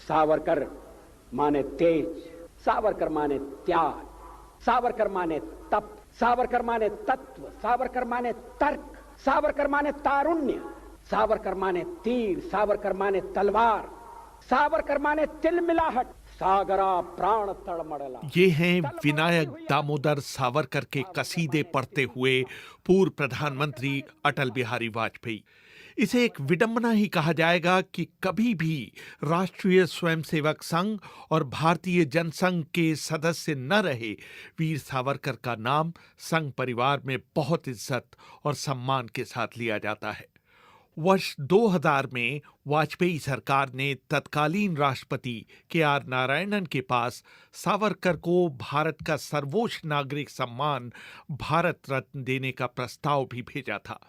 सावरकर माने तेज, सावरकर माने त्याग, सावरकर माने तप, सावरकर माने तत्व, सावरकर माने तर्क, सावरकर माने तारुण्य, सावरकर माने तीर, सावरकर माने तलवार, सावरकर माने तिलमिलाहट, सागरा प्राण तड़मड़ला। ये हैं विनायक दामोदर सावरकर के कसीदे पढ़ते हुए पूर्व प्रधानमंत्री अटल बिहारी वाजपेयी। इसे एक विडंबना ही कहा जाएगा कि कभी भी राष्ट्रीय स्वयंसेवक संघ और भारतीय जनसंघ के सदस्य न रहे वीर सावरकर का नाम संघ परिवार में बहुत इज्जत और सम्मान के साथ लिया जाता है। वर्ष 2000 में वाजपेयी सरकार ने तत्कालीन राष्ट्रपति के.आर. नारायणन के पास सावरकर को भारत का सर्वोच्च नागरिक सम्मान भारत रत्न देने का प्रस्ताव भी भेजा था,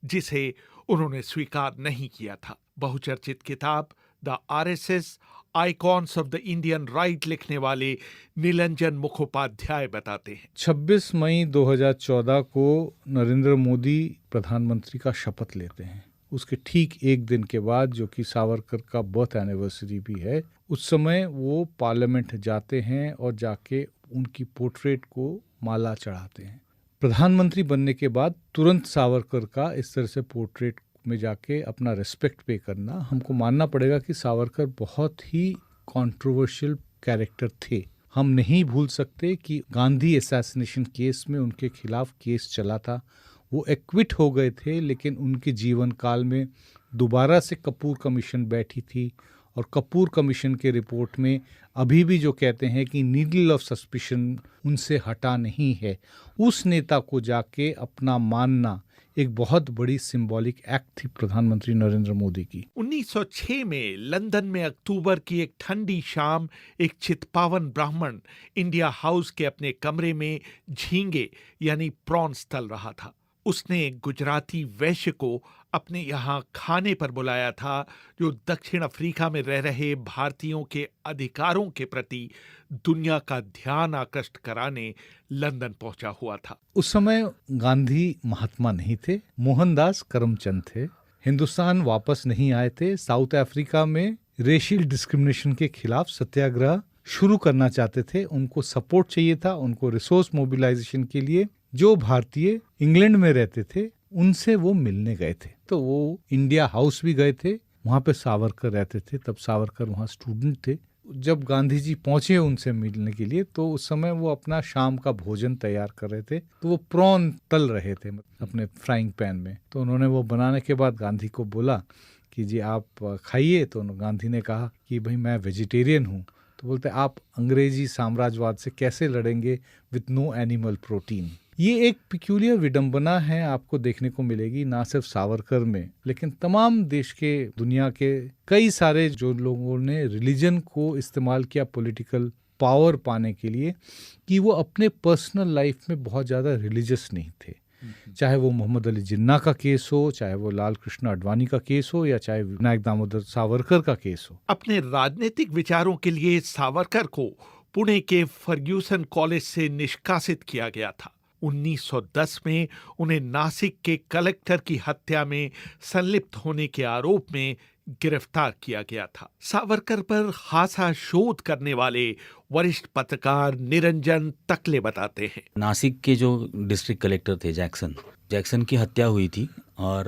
जिसे उन्होंने स्वीकार नहीं किया था। बहुचर्चित किताब the RSS icons of the Indian right लिखने वाले नीलंजन मुखोपाध्याय बताते हैं, 26 मई 2014 को नरेंद्र मोदी प्रधानमंत्री का शपथ लेते हैं। उसके ठीक एक दिन के बाद, जो कि सावरकर का बर्थ एनिवर्सरी भी है, उस समय वो पार्लियामेंट जाते हैं और जाके उनकी पोर्ट्रेट को माला चढ़ाते हैं। प्रधानमंत्री बनने के बाद तुरंत सावरकर का इस तरह से पोर्ट्रेट में जाके अपना रिस्पेक्ट पे करना, हमको मानना पड़ेगा कि सावरकर बहुत ही कंट्रोवर्शियल कैरेक्टर थे। हम नहीं भूल सकते कि गांधी असैसिनेशन केस में उनके खिलाफ केस चला था, वो एक्विट हो गए थे, लेकिन उनके जीवन काल में दोबारा से कपूर कमीशन बैठी थी और कपूर कमीशन के रिपोर्ट में अभी भी जो कहते हैं कि नीडल ऑफ सस्पिशन उनसे हटा नहीं है, उस नेता को जाके अपना मानना एक बहुत बड़ी सिंबॉलिक एक्ट थी प्रधानमंत्री नरेंद्र मोदी की। 1906 में लंदन में अक्टूबर की एक ठंडी शाम एक चितपावन ब्राह्मण इंडिया हाउस के अपने कमरे में झींगे यानी प्रॉन्स तल रहा था। उसने एक गुजराती वैश्य को अपने यहाँ खाने पर बुलाया था, जो दक्षिण अफ्रीका में रह रहे भारतीयों के अधिकारों के प्रति दुनिया का ध्यान आकृष्ट कराने लंदन पहुंचा हुआ था। उस समय गांधी महात्मा नहीं थे, मोहनदास करमचंद थे। हिंदुस्तान वापस नहीं आए थे, साउथ अफ्रीका में रेशियल डिस्क्रिमिनेशन के खिलाफ सत्याग्रह शुरू करना चाहते थे। उनको सपोर्ट चाहिए था, उनको रिसोर्स मोबिलाइजेशन के लिए जो भारतीय इंग्लैंड में रहते थे उनसे वो मिलने गए थे। तो वो इंडिया हाउस भी गए थे, वहाँ पे सावरकर रहते थे, तब सावरकर वहाँ स्टूडेंट थे। जब गांधी जी पहुंचे उनसे मिलने के लिए, तो उस समय वो अपना शाम का भोजन तैयार कर रहे थे, तो वो प्रॉन तल रहे थे अपने फ्राइंग पैन में। तो उन्होंने वो बनाने के बाद गांधी को बोला कि जी आप खाइए। तो गांधी ने कहा कि भाई मैं वेजिटेरियन हूँ। तो बोलते आप अंग्रेजी साम्राज्यवाद से कैसे लड़ेंगे विथ नो एनिमल प्रोटीन। ये एक पिक्यूलियर विडंबना है, आपको देखने को मिलेगी ना सिर्फ सावरकर में, लेकिन तमाम देश के, दुनिया के कई सारे जो लोगों ने रिलीजन को इस्तेमाल किया पॉलिटिकल पावर पाने के लिए, कि वो अपने पर्सनल लाइफ में बहुत ज़्यादा रिलीजियस नहीं थे। चाहे वो मोहम्मद अली जिन्ना का केस हो, चाहे वो लाल कृष्ण आडवाणी का केस हो, या चाहे विनायक दामोदर सावरकर का केस हो। अपने राजनीतिक विचारों के लिए सावरकर को पुणे के फर्ग्यूसन कॉलेज से निष्कासित किया गया था। 1910 में उन्हें नासिक के कलेक्टर की हत्या में संलिप्त होने के आरोप में गिरफ्तार किया गया था। सावरकर पर खासा शोध करने वाले वरिष्ठ पत्रकार निरंजन तकले बताते हैं, नासिक के जो डिस्ट्रिक्ट कलेक्टर थे जैक्सन की हत्या हुई थी और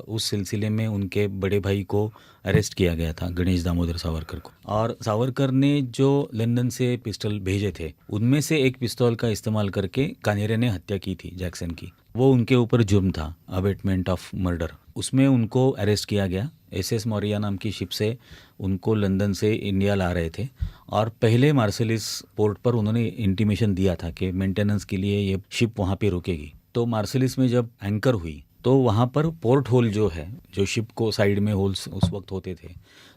उस सिलसिले में उनके बड़े भाई को अरेस्ट किया गया था, गणेश दामोदर सावरकर को। और सावरकर ने जो लंदन से पिस्टल भेजे थे, उनमें से एक पिस्तौल का इस्तेमाल करके कानेरे ने हत्या की थी जैक्सन की। वो उनके ऊपर जुर्म था, अबेटमेंट ऑफ मर्डर। उसमें उनको अरेस्ट किया गया। एसएस मौर्या नाम की शिप से उनको लंदन से इंडिया ला रहे थे और पहले मार्सेलिस पोर्ट पर उन्होंने इंटीमेशन दिया था कि मेंटेनेंस के लिए ये शिप वहाँ पे रुकेगी। तो मार्सेलिस में जब एंकर हुई तो वहाँ पर पोर्ट होल जो है, जो शिप को साइड में होल्स उस वक्त होते थे,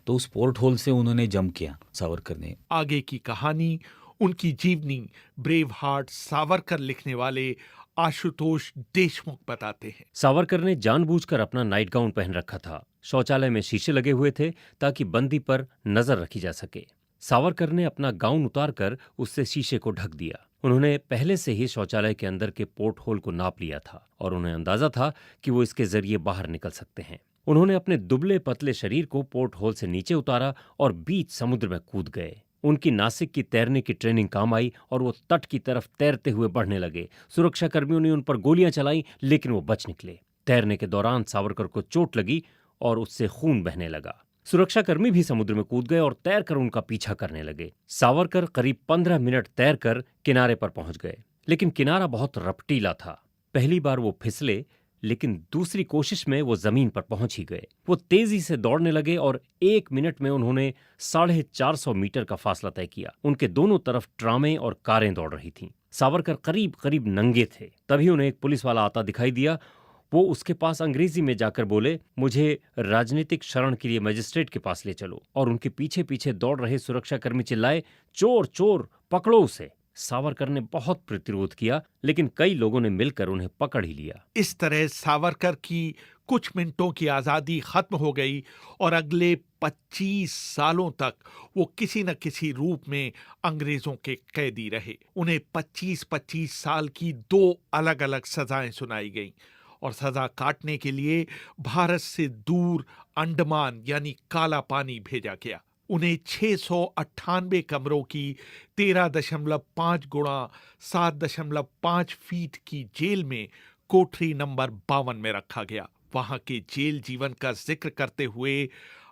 तो उस पोर्ट होल से उन्होंने जंप किया सावरकर ने। आगे की कहानी उनकी जीवनी ब्रेव हार्ट सावरकर लिखने वाले आशुतोष देशमुख बताते हैं। सावरकर ने जानबूझकर अपना नाइट गाउन पहन रखा था। शौचालय में शीशे लगे हुए थे ताकि बंदी पर नजर रखी जा सके। सावरकर ने अपना गाउन उतारकर उससे शीशे को ढक दिया। उन्होंने पहले से ही शौचालय के अंदर के पोर्ट होल को नाप लिया था और उन्हें अंदाजा था कि वो इसके जरिए बाहर निकल सकते हैं। उन्होंने अपने दुबले पतले शरीर को पोर्ट होल से नीचे उतारा और बीच समुद्र में कूद गए। उनकी नासिक की तैरने की ट्रेनिंग काम आई और वो तट की तरफ तैरते हुए बढ़ने लगे। सुरक्षा कर्मियों ने उन पर गोलियां चलाई, लेकिन वो बच निकले। तैरने के दौरान सावरकर को चोट लगी और उससे खून बहने लगा। सुरक्षाकर्मी भी समुद्र में कूद गए और तैरकर उनका पीछा करने लगे। सावरकर करीब 15 मिनट तैरकर किनारे पर पहुंच गए, लेकिन किनारा बहुत रपटीला था। पहली बार वो फिसले, लेकिन दूसरी कोशिश में वो जमीन पर पहुंच ही गए। वो तेजी से दौड़ने लगे और 1 मिनट में उन्होंने 450 मीटर का फासला तय किया। उनके दोनों तरफ ट्रामें और कारें दौड़ रही थीं। सावरकर करीब करीब नंगे थे। तभी उन्हें एक पुलिस वाला आता दिखाई दिया। वो उसके पास अंग्रेजी में जाकर बोले, मुझे राजनीतिक शरण के लिए मजिस्ट्रेट के पास ले चलो। और उनके पीछे पीछे दौड़ रहे सुरक्षाकर्मी चिल्लाए, चोर चोर, पकड़ो उसे। सावरकर ने बहुत प्रतिरोध किया, लेकिन कई लोगों ने मिलकर उन्हें पकड़ ही लिया। इस तरह सावरकर की कुछ मिनटों की आज़ादी खत्म हो गई और अगले 25 सालों तक वो किसी न किसी रूप में अंग्रेजों के कैदी रहे। उन्हें 25-25 साल की 2 अलग अलग सजाएं सुनाई गईं और सजा काटने के लिए भारत से दूर अंडमान यानी काला पानी भेजा गया। उन्हें 698 कमरों की 13.5 गुणा 7.5 फीट की जेल में कोठरी नंबर 52 में रखा गया। वहां के जेल जीवन का जिक्र करते हुए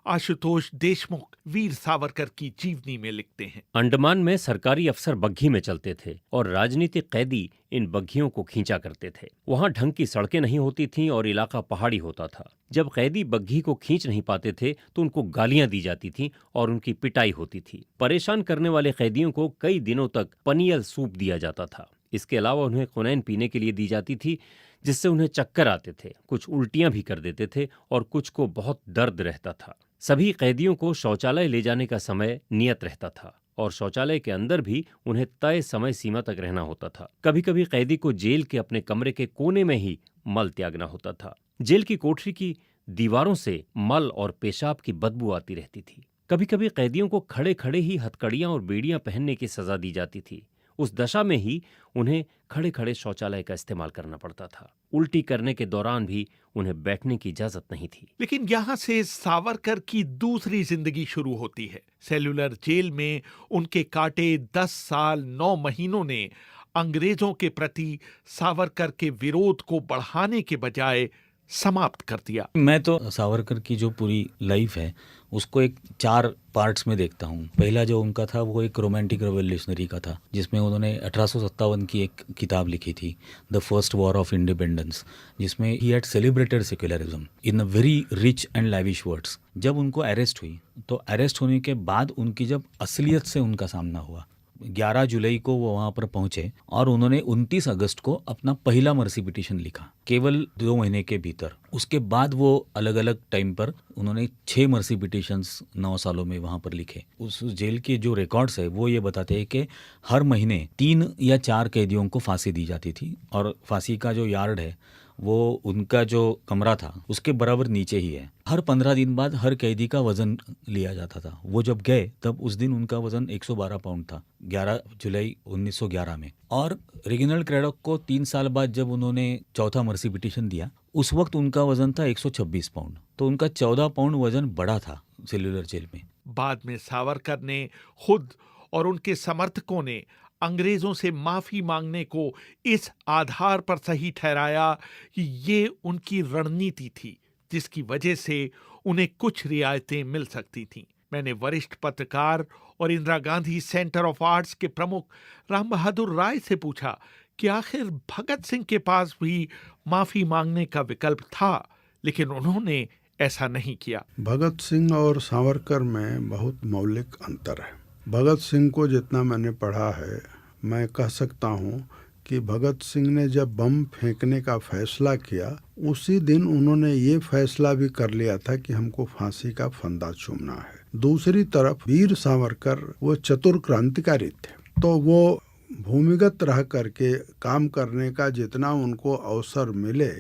आशुतोष देशमुख वीर सावरकर की जीवनी में लिखते हैं, अंडमान में सरकारी अफसर बग्घी में चलते थे और राजनीतिक कैदी इन बग्घियों को खींचा करते थे। वहां ढंग की सड़कें नहीं होती थीं और इलाका पहाड़ी होता था। जब कैदी बग्घी को खींच नहीं पाते थे तो उनको गालियां दी जाती थीं और उनकी पिटाई होती थी। परेशान करने वाले कैदियों को कई दिनों तक पनियल सूप दिया जाता था। इसके अलावा उन्हें कुनैन पीने के लिए दी जाती थी, जिससे उन्हें चक्कर आते थे। कुछ उल्टियां भी कर देते थे और कुछ को बहुत दर्द रहता था। सभी कैदियों को शौचालय ले जाने का समय नियत रहता था और शौचालय के अंदर भी उन्हें तय समय सीमा तक रहना होता था। कभी कभी कैदी को जेल के अपने कमरे के कोने में ही मल त्यागना होता था। जेल की कोठरी की दीवारों से मल और पेशाब की बदबू आती रहती थी। कभी कभी कैदियों को खड़े खड़े ही हथकड़ियां और बेड़ियां पहनने की सजा दी जाती थी। उस दशा में ही उन्हें खड़े खड़े शौचालय का इस्तेमाल करना पड़ता था। उल्टी करने के दौरान भी उन्हें बैठने की इजाजत नहीं थी। लेकिन यहाँ से सावरकर की दूसरी जिंदगी शुरू होती है। सेलुलर जेल में उनके काटे 10 साल 9 महीनों ने अंग्रेजों के प्रति सावरकर के विरोध को बढ़ाने के बजाय समाप्त कर दिया। मैं तो सावरकर की जो पूरी लाइफ है उसको एक 4 पार्ट्स में देखता हूँ। पहला जो उनका था वो एक रोमांटिक रेवोल्यूशनरी का था, जिसमें उन्होंने 1857 की एक किताब लिखी थी, the first war of independence, जिसमें he had celebrated secularism in a very rich and lavish words. जब उनको अरेस्ट हुई तो अरेस्ट होने के बाद उनकी जब असलियत से उनका सामना हुआ, 11 जुलाई को वो वहाँ पर पहुँचे और उन्होंने 29 अगस्त को अपना पहला मर्सी पिटीशन लिखा, केवल 2 महीने के भीतर। उसके बाद वो अलग अलग टाइम पर उन्होंने 6 मर्सी पिटीशंस 9 सालों में वहाँ पर लिखे। उस जेल के जो रिकॉर्ड्स है वो ये बताते हैं कि हर महीने 3 या 4 कैदियों को फांसी दी जाती थी और फांसी का जो यार्ड है वो उनका जो कमरा था उसके बराबर नीचे ही है। हर 15 दिन बाद हर कैदी का वजन लिया जाता था। वो जब गए तब उस दिन उनका वजन 112 पाउंड था, 11 जुलाई 1911 में। और रेगिनाल्ड क्रैडॉक को 3 साल बाद जब उन्होंने चौथा मर्सी पिटीशन दिया, उस वक्त उनका वजन था 126 पाउंड। तो उनका 14 पाउंड वजन बढ़ा था सेलुलर जेल में। बाद में सावरकर ने खुद और उनके समर्थकों ने अंग्रेजों से माफी मांगने को इस आधार पर सही ठहराया कि ये उनकी रणनीति थी, जिसकी वजह से उन्हें कुछ रियायतें मिल सकती थीं। मैंने वरिष्ठ पत्रकार और Indira Gandhi centre of arts के प्रमुख राम बहादुर राय से पूछा कि आखिर भगत सिंह के पास भी माफी मांगने का विकल्प था, लेकिन उन्होंने ऐसा नहीं किया। भगत सिंह और सावरकर में बहुत मौलिक अंतर है। भगत सिंह को जितना मैंने पढ़ा है, मैं कह सकता हूँ कि भगत सिंह ने जब बम फेंकने का फैसला किया, उसी दिन उन्होंने ये फैसला भी कर लिया था कि हमको फांसी का फंदा चूमना है। दूसरी तरफ वीर सावरकर वो चतुर क्रांतिकारी थे, तो वो भूमिगत रह करके काम करने का जितना उनको अवसर मिले,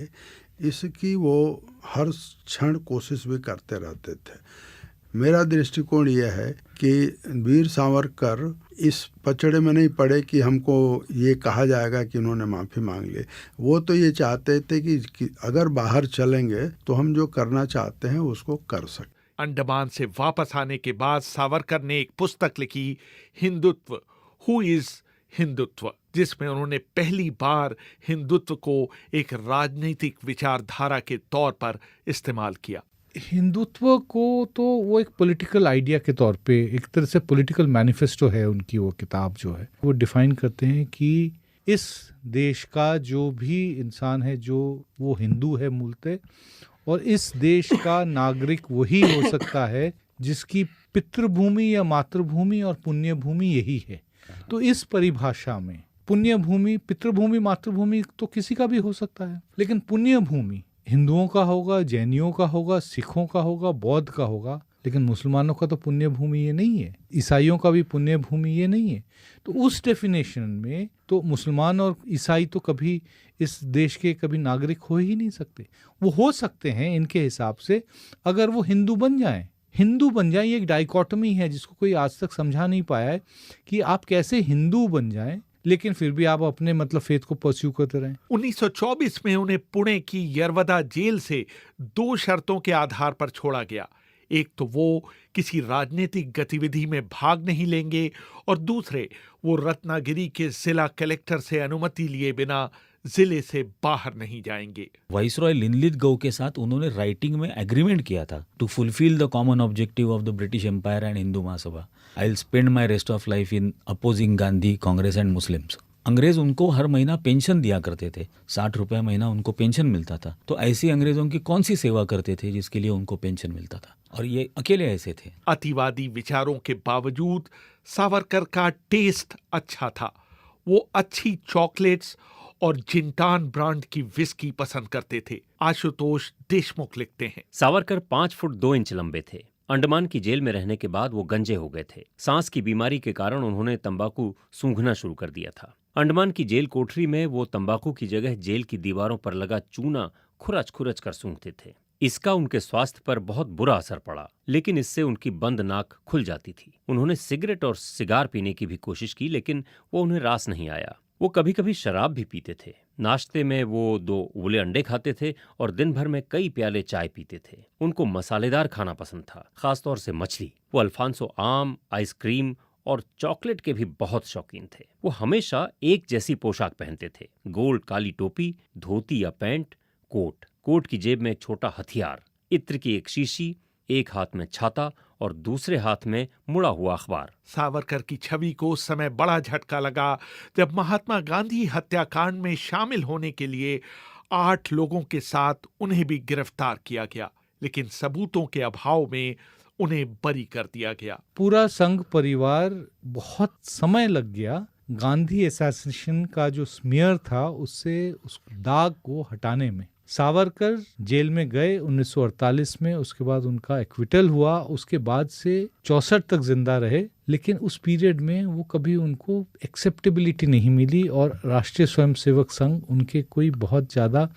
इसकी वो हर क्षण कोशिश भी करते रहते थे। मेरा दृष्टिकोण यह है कि वीर सावरकर इस पचड़े में नहीं पड़े कि हमको ये कहा जाएगा कि इन्होंने माफ़ी मांग ली। वो तो ये चाहते थे कि अगर बाहर चलेंगे तो हम जो करना चाहते हैं उसको कर सकें। अंडमान से वापस आने के बाद सावरकर ने एक पुस्तक लिखी, हिंदुत्व, हु इज हिंदुत्व, जिसमें उन्होंने पहली बार हिंदुत्व को एक राजनीतिक विचारधारा के तौर पर इस्तेमाल किया। हिंदुत्व को तो वो एक पॉलिटिकल आइडिया के तौर पे, एक तरह से पॉलिटिकल मैनिफेस्टो है उनकी। वो किताब जो है वो डिफाइन करते हैं कि इस देश का जो भी इंसान है जो वो हिंदू है मूलतः, और इस देश का नागरिक वही हो सकता है जिसकी पितृभूमि या मातृभूमि और पुण्य भूमि यही है। तो इस परिभाषा में पुण्य भूमि, पितृभूमि, मातृभूमि तो किसी का भी हो सकता है, लेकिन पुण्य भूमि हिंदुओं का होगा, जैनियों का होगा, सिखों का होगा, बौद्ध का होगा, लेकिन मुसलमानों का तो पुण्य भूमि ये नहीं है, ईसाइयों का भी पुण्य भूमि ये नहीं है। तो उस डेफिनेशन में तो मुसलमान और ईसाई तो कभी इस देश के कभी नागरिक हो ही नहीं सकते। वो हो सकते हैं इनके हिसाब से अगर वो हिंदू बन जाएं। हिंदू बन जाएं, ये एक डाइकोटमी है जिसको कोई आज तक समझा नहीं पाया है कि आप कैसे हिंदू बन जाएं लेकिन फिर भी आप अपने फेथ को परस्यू करते रहें। 1924 में उन्हें पुणे की यरवदा जेल से 2 शर्तों के आधार पर छोड़ा गया। एक तो वो किसी राजनीतिक गतिविधि में भाग नहीं लेंगे, और दूसरे वो रत्नागिरी के जिला कलेक्टर से अनुमति लिए बिना जिले से बाहर नहीं जाएंगे। वाइसरॉय लिनलिथगो के साथ उन्होंने राइटिंग में एग्रीमेंट किया था, to fulfil the common objective of the British empire and Hindu Mahasabha, I will spend my rest of life in opposing Gandhi, Congress and Muslims. अंग्रेज उनको हर महीना पेंशन दिया करते थे, 60 रुपए महीना उनको पेंशन मिलता था। तो ऐसी अंग्रेजों की कौन सी सेवा करते थे जिसके लिए उनको पेंशन मिलता था, और ये अकेले ऐसे थे। अतिवादी विचारों के बावजूद सावरकर का टेस्ट अच्छा था। वो अच्छी चॉकलेट्स और जिंटान ब्रांड की विस्की पसंद करते थे। आशुतोष देशमुख लिखते हैं, सावरकर 5 फुट 2 इंच लंबे थे। अंडमान की जेल में रहने के बाद वो गंजे हो गए थे। सांस की बीमारी के कारण उन्होंने तंबाकू सूंघना शुरू कर दिया था। अंडमान की जेल कोठरी में वो तंबाकू की जगह जेल की दीवारों पर लगा चूना खुरच खुरच कर सूंघते थे। इसका उनके स्वास्थ्य पर बहुत बुरा असर पड़ा, लेकिन इससे उनकी बंद नाक खुल जाती थी। उन्होंने सिगरेट और सिगार पीने की भी कोशिश की, लेकिन वो उन्हें रास नहीं आया। वो कभी कभी शराब भी पीते थे। नाश्ते में वो 2 उबले अंडे खाते थे और दिन भर में कई प्याले चाय पीते थे। उनको मसालेदार खाना पसंद था, खासतौर से मछली। वो अल्फांसो आम, आइसक्रीम और चॉकलेट के भी बहुत शौकीन थे। वो हमेशा एक जैसी पोशाक पहनते थे, गोल्ड काली टोपी, धोती या पैंट, कोट की जेब में एक छोटा हथियार, इत्र की एक शीशी, एक हाथ में छाता और दूसरे हाथ में मुड़ा हुआ अखबार। सावरकर की छवि को उस समय बड़ा झटका लगा जब महात्मा गांधी हत्याकांड में शामिल होने के लिए 8 लोगों के साथ उन्हें भी गिरफ्तार किया गया, लेकिन सबूतों के अभाव में उन्हें बरी कर दिया गया। पूरा संघ परिवार बहुत समय लग गया गांधी असैसिनेशन का जो स्मीयर था उससे उस दाग को हटाने में। सावरकर जेल में गए 1948 में, उसके बाद उनका एक्विटल हुआ। उसके बाद से 64 तक जिंदा रहे, लेकिन उस पीरियड में वो कभी उनको एक्सेप्टेबिलिटी नहीं मिली और राष्ट्रीय स्वयंसेवक संघ उनके कोई बहुत ज़्यादा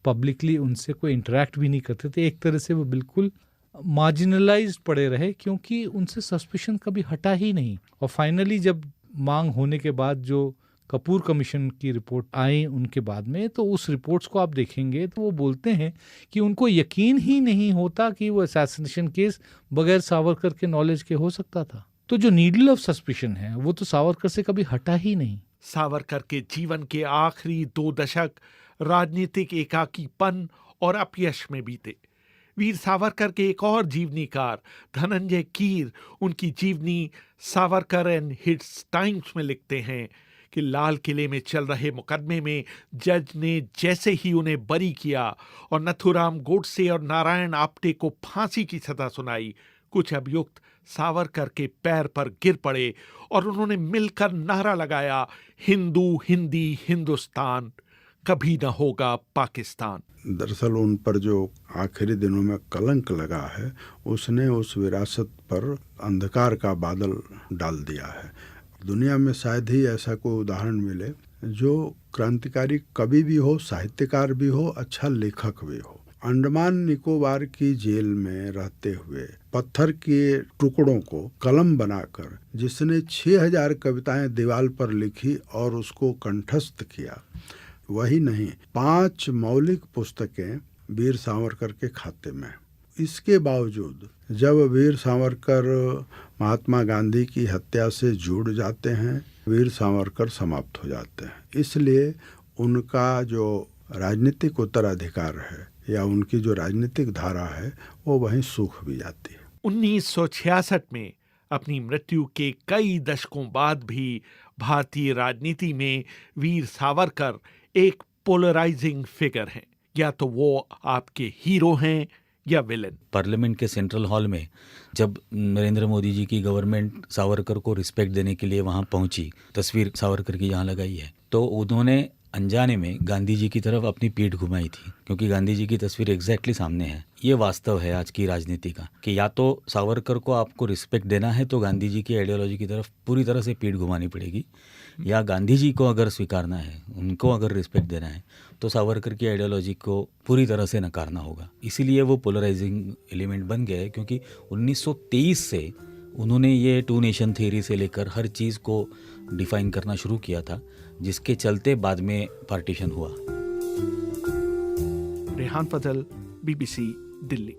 पब्लिकली उनसे कोई इंटरेक्ट भी नहीं करते थे। एक तरह से वो बिल्कुल मार्जिनलाइज्ड पड़े रहे क्योंकि उनसे सस्पिशन कभी हटा ही नहीं। और फाइनली जब मांग होने के बाद जो कपूर कमीशन की रिपोर्ट आई उनके बाद में, तो उस रिपोर्ट्स को आप देखेंगे तो वो बोलते हैं कि उनको यकीन ही नहीं होता कि वो असैसिनेशन केस बगैर सावरकर के नॉलेज के हो सकता था। तो जो नीडल ऑफ सस्पिशन है वो तो सावरकर से कभी हटा ही नहीं। सावरकर के जीवन के आखिरी 2 दशक राजनीतिक एकाकीपन और अपयश में बीते। वीर सावरकर के एक और जीवनीकार धनंजय कीर उनकी जीवनी सावरकर एंड हिट्स टाइम्स में लिखते हैं कि लाल किले में चल रहे मुकदमे में जज ने जैसे ही उन्हें बरी किया और नथुराम गोडसे और नारायण आप्टे को फांसी की सजा सुनाई, कुछ अभियुक्त सावरकर के पैर पर गिर पड़े और उन्होंने मिलकर नारा लगाया, हिंदू हिंदी हिंदुस्तान, कभी न होगा पाकिस्तान। दरअसल उन पर जो आखिरी दिनों में कलंक लगा है उसने उस विरासत पर अंधकार का बादल डाल दिया है। दुनिया में शायद ही ऐसा कोई उदाहरण मिले जो क्रांतिकारी कवि भी हो, साहित्यकार भी हो, अच्छा लेखक भी हो। अंडमान निकोबार की जेल में रहते हुए पत्थर के टुकड़ों को कलम बनाकर जिसने 6000 कविताएं दीवार पर लिखी और उसको कंठस्थ किया, वही नहीं 5 मौलिक पुस्तकें वीर सावरकर के खाते में। इसके बावजूद जब वीर सावरकर महात्मा गांधी की हत्या से जुड़ जाते हैं, वीर सावरकर समाप्त हो जाते हैं। इसलिए उनका जो राजनीतिक उत्तराधिकार है या उनकी जो राजनीतिक धारा है वो वहीं सूख भी जाती है। 1966 में अपनी मृत्यु के कई दशकों बाद भी भारतीय राजनीति में वीर सावरकर एक पोलराइजिंग फिगर हैं। या तो वो आपके हीरो हैं या विलन। पार्लियामेंट के सेंट्रल हॉल में जब नरेंद्र मोदी जी की गवर्नमेंट सावरकर को रिस्पेक्ट देने के लिए वहां पहुंची, तस्वीर सावरकर की यहाँ लगाई है, तो उन्होंने अनजाने में गांधी जी की तरफ अपनी पीठ घुमाई थी, क्योंकि गांधी जी की तस्वीर एग्जैक्टली सामने है। ये वास्तव है आज की राजनीति का कि या तो सावरकर को आपको रिस्पेक्ट देना है तो गांधी जी की आइडियोलॉजी की तरफ पूरी तरह से पीठ घुमानी पड़ेगी, या गांधी जी को अगर स्वीकारना है, उनको अगर रिस्पेक्ट देना है तो सावरकर की आइडियोलॉजी को पूरी तरह से नकारना होगा। इसीलिए वो पोलराइजिंग एलिमेंट बन गया है, क्योंकि 1923 से उन्होंने ये टू नेशन थ्योरी से लेकर हर चीज़ को डिफाइन करना शुरू किया था, जिसके चलते बाद में पार्टीशन हुआ। रेहान फजल, BBC, दिल्ली।